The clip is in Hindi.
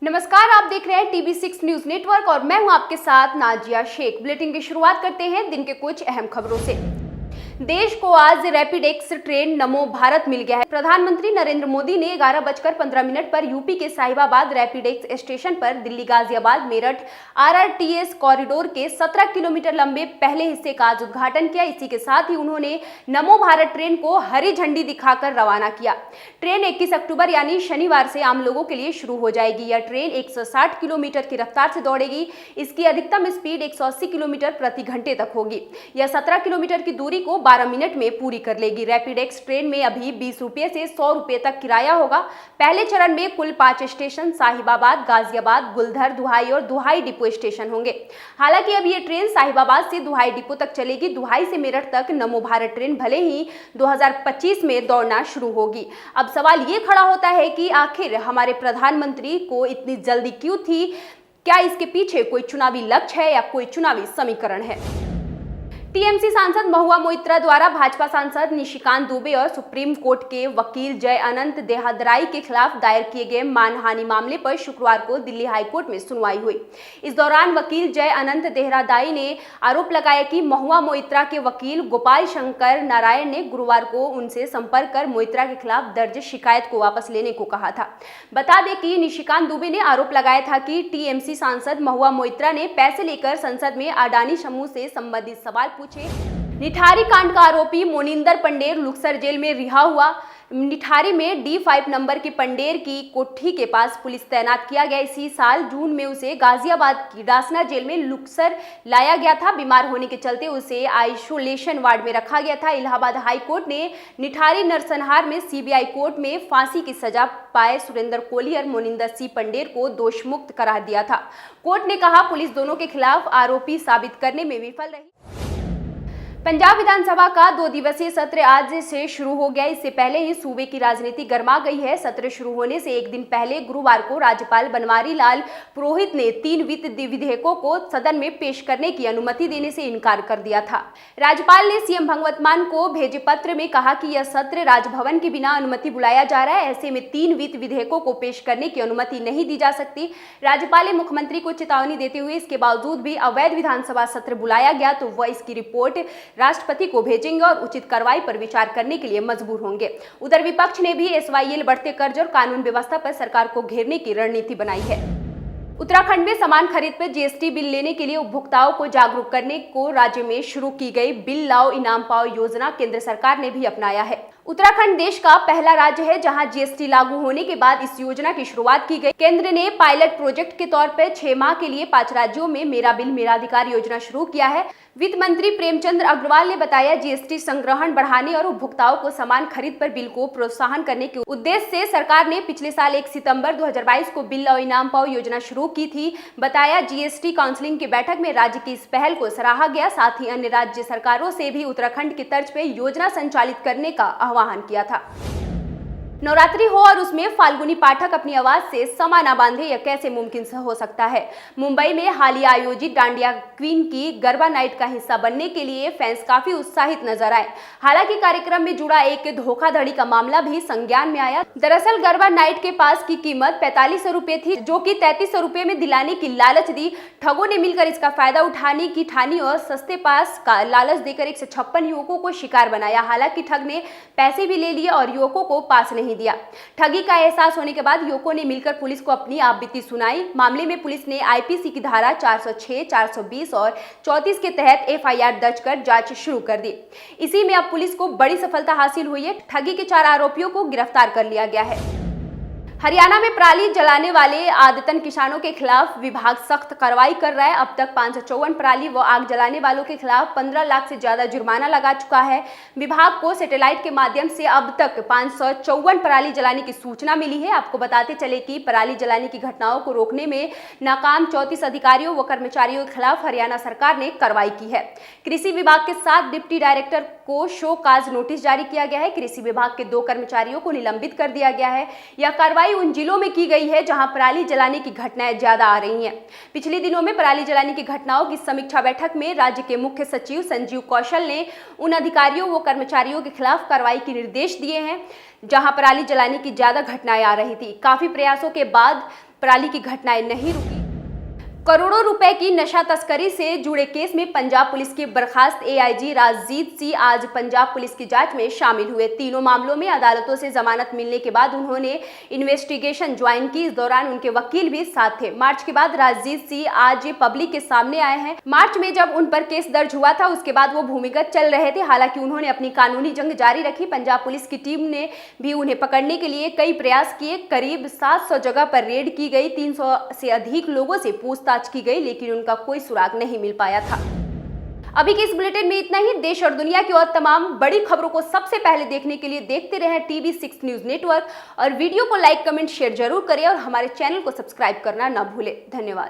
नमस्कार, आप देख रहे हैं TV6 न्यूज नेटवर्क और मैं हूं आपके साथ नाजिया शेख। बुलेटिन की शुरुआत करते हैं दिन के कुछ अहम खबरों से। देश को आज रैपिडेक्स ट्रेन नमो भारत मिल गया है। प्रधानमंत्री नरेंद्र मोदी ने 11:15 पर यूपी के साहिबाबाद रैपिडेक्स स्टेशन पर दिल्ली गाजियाबाद मेरठ RRTS कॉरिडोर के 17 किलोमीटर लंबे पहले हिस्से का आज उद्घाटन किया। इसी के साथ ही उन्होंने नमो भारत ट्रेन को हरी झंडी दिखाकर रवाना किया। ट्रेन 21 अक्टूबर यानी शनिवार से आम लोगों के लिए शुरू हो जाएगी। यह ट्रेन 160 किलोमीटर की रफ्तार से दौड़ेगी। इसकी अधिकतम स्पीड 180 किलोमीटर प्रति घंटे तक होगी। यह 17 किलोमीटर की दूरी को 12 मिनट में पूरी कर लेगी। रैपिडेक्स ट्रेन में अभी 20 रुपये से 100 रुपये तक किराया होगा। पहले चरण में कुल 5 स्टेशन साहिबाबाद, गाजियाबाद, गुलधर, दुहाई और दुहाई डिपो स्टेशन होंगे। हालांकि अब ये ट्रेन साहिबाबाद से दुहाई डिपो तक चलेगी। दुहाई से मेरठ तक नमो भारत ट्रेन भले ही 2025 में दौड़ना शुरू होगी। अब सवाल ये खड़ा होता है कि आखिर हमारे प्रधानमंत्री को इतनी जल्दी क्यों थी? क्या इसके पीछे कोई चुनावी लक्ष्य है या कोई चुनावी समीकरण है? टीएमसी सांसद महुआ मोइत्रा द्वारा भाजपा सांसद निशिकांत दुबे और सुप्रीम कोर्ट के वकील जय अनंत देहदराई के खिलाफ दायर किए गए मानहानि मामले पर शुक्रवार को दिल्ली हाईकोर्ट में सुनवाई हुई। इस दौरान वकील जय अनंत देहदराई ने आरोप लगाया कि महुआ मोइत्रा के वकील गोपाल शंकर नारायण ने गुरुवार को उनसे संपर्क कर मोइत्रा के खिलाफ दर्ज शिकायत को वापस लेने को कहा था। बता दें कि निशिकांत दुबे ने आरोप लगाया था कि टीएमसी सांसद महुआ मोइत्रा ने पैसे लेकर संसद में अडानी समूह से संबंधित सवाल पूछे। निठारी कांड का आरोपी मोनिंदर पंडेर लुक्सर जेल में रिहा हुआ। निठारी में D5 नंबर के पंडेर की कोठी के पास पुलिस तैनात किया गया। इसी साल जून में उसे गाजियाबाद की डासना जेल में लुक्सर लाया गया था। बीमार होने के चलते उसे आइसोलेशन वार्ड में रखा गया था। इलाहाबाद हाई कोर्ट ने निठारी नरसंहार में CBI कोर्ट में फांसी की सजा पाए सुरेंद्र कोहली और मोनिंदर सिंह पंडेर को दोषमुक्त करार दिया था। कोर्ट ने कहा पुलिस दोनों के खिलाफ आरोपी साबित करने में विफल रही। पंजाब विधानसभा का 2 दिवसीय सत्र आज से शुरू हो गया। इससे पहले ही सूबे की राजनीति गर्मा गई है। सत्र शुरू होने से एक दिन पहले गुरुवार को राज्यपाल बनवारी लाल पुरोहित ने 3 वित्त विधेयकों को सदन में पेश करने की अनुमति देने से इनकार कर दिया था। राज्यपाल ने CM भगवंत मान को भेजे पत्र में कहा कि यह सत्र राजभवन के बिना अनुमति बुलाया जा रहा है। ऐसे में 3 वित्त विधेयकों को पेश करने की अनुमति नहीं दी जा सकती। राज्यपाल ने मुख्यमंत्री को चेतावनी देते हुए इसके बावजूद भी अवैध विधानसभा सत्र बुलाया गया तो वह इसकी रिपोर्ट राष्ट्रपति को भेजेंगे और उचित कार्रवाई पर विचार करने के लिए मजबूर होंगे। उधर विपक्ष ने भी SYL बढ़ते कर्ज और कानून व्यवस्था पर सरकार को घेरने की रणनीति बनाई है। उत्तराखंड में सामान खरीद पर GST बिल लेने के लिए उपभोक्ताओं को जागरूक करने को राज्य में शुरू की गई बिल लाओ इनाम पाओ योजना केंद्र सरकार ने भी अपनाया है। उत्तराखंड देश का पहला राज्य है जहां GST लागू होने के बाद इस योजना की शुरुआत की गई। केंद्र ने पायलट प्रोजेक्ट के तौर पर 6 माह के लिए 5 राज्यों में मेरा बिल मेरा अधिकार योजना शुरू किया है। वित्त मंत्री प्रेमचंद्र अग्रवाल ने बताया GST संग्रहण बढ़ाने और उपभोक्ताओं को सामान खरीद पर बिल को प्रोत्साहन करने के उद्देश्य से सरकार ने पिछले साल 1 सितंबर 2022 को बिल लाओ इनाम पाओ योजना शुरू की थी। बताया GST काउंसिलिंग की बैठक में राज्य की इस पहल को सराहा गया। साथ ही अन्य राज्य सरकारों से भी उत्तराखंड की तर्ज पर योजना संचालित करने का आह्वान किया था। नवरात्रि हो और उसमें फाल्गुनी पाठक अपनी आवाज से समा ना बांधे, यह कैसे मुमकिन हो सकता है? मुंबई में हालिया आयोजित डांडिया क्वीन की गरबा नाइट का हिस्सा बनने के लिए फैंस काफी उत्साहित नजर आए। हालांकि कार्यक्रम में जुड़ा एक धोखाधड़ी का मामला भी संज्ञान में आया। दरअसल गरबा नाइट के पास की कीमत 4500 रुपए थी, जो कि 3300 रुपए में दिलाने की लालच दी। ठगों ने मिलकर इसका फायदा उठाने की ठानी और सस्ते पास का लालच देकर 156 युवकों को शिकार बनाया। हालांकि ठग ने पैसे भी ले लिए और युवकों को पास नहीं दिया। ठगी का एहसास होने के बाद युवकों ने मिलकर पुलिस को अपनी आपबीती सुनाई। मामले में पुलिस ने IPC की धारा 406, 420 और 34 के तहत FIR दर्ज कर जांच शुरू कर दी। इसी में अब पुलिस को बड़ी सफलता हासिल हुई है। ठगी के 4 आरोपियों को गिरफ्तार कर लिया गया है। हरियाणा में पराली जलाने वाले आदतन किसानों के खिलाफ विभाग सख्त कार्रवाई कर रहा है। अब तक 554 पराली व आग जलाने वालों के खिलाफ 15 लाख से ज्यादा जुर्माना लगा चुका है। विभाग को सैटेलाइट के माध्यम से अब तक 554 पराली जलाने की सूचना मिली है। आपको बताते चले कि पराली जलाने की घटनाओं को रोकने में नाकाम 34 अधिकारियों व कर्मचारियों के खिलाफ हरियाणा सरकार ने कार्रवाई की है। कृषि विभाग के 7 डिप्टी डायरेक्टर को शो काज नोटिस जारी किया गया है। कृषि विभाग के 2 कर्मचारियों को निलंबित कर दिया गया है। यह कार्रवाई उन जिलों में की गई है जहां पराली जलाने की घटनाएं ज्यादा आ रही हैं। पिछले दिनों में पराली जलाने की घटनाओं की समीक्षा बैठक में राज्य के मुख्य सचिव संजीव कौशल ने उन अधिकारियों व कर्मचारियों के खिलाफ कार्रवाई के निर्देश दिए हैं जहां पराली जलाने की ज्यादा घटनाएं आ रही थी। काफी प्रयासों के बाद पराली की घटनाएं नहीं रुकी। करोड़ों रुपए की नशा तस्करी से जुड़े केस में पंजाब पुलिस के बर्खास्त एआईजी राजजीत सिंह आज पंजाब पुलिस की जांच में शामिल हुए। तीनों मामलों में अदालतों से जमानत मिलने के बाद उन्होंने इन्वेस्टिगेशन ज्वाइन की। इस दौरान उनके वकील भी साथ थे। मार्च के बाद राजजीत सिंह आज पब्लिक के सामने आए हैं। मार्च में जब उन पर केस दर्ज हुआ था उसके बाद वो भूमिगत चल रहे थे। हालांकि उन्होंने अपनी कानूनी जंग जारी रखी। पंजाब पुलिस की टीम ने भी उन्हें पकड़ने के लिए कई प्रयास किए। करीब 700 जगह पर रेड की गई। 300 से अधिक लोगों से पूछताछ की गई, लेकिन उनका कोई सुराग नहीं मिल पाया था। अभी के इस बुलेटिन में इतना ही। देश और दुनिया की और तमाम बड़ी खबरों को सबसे पहले देखने के लिए देखते रहें TV6 न्यूज नेटवर्क और वीडियो को लाइक, कमेंट, शेयर जरूर करें और हमारे चैनल को सब्सक्राइब करना न भूलें। धन्यवाद।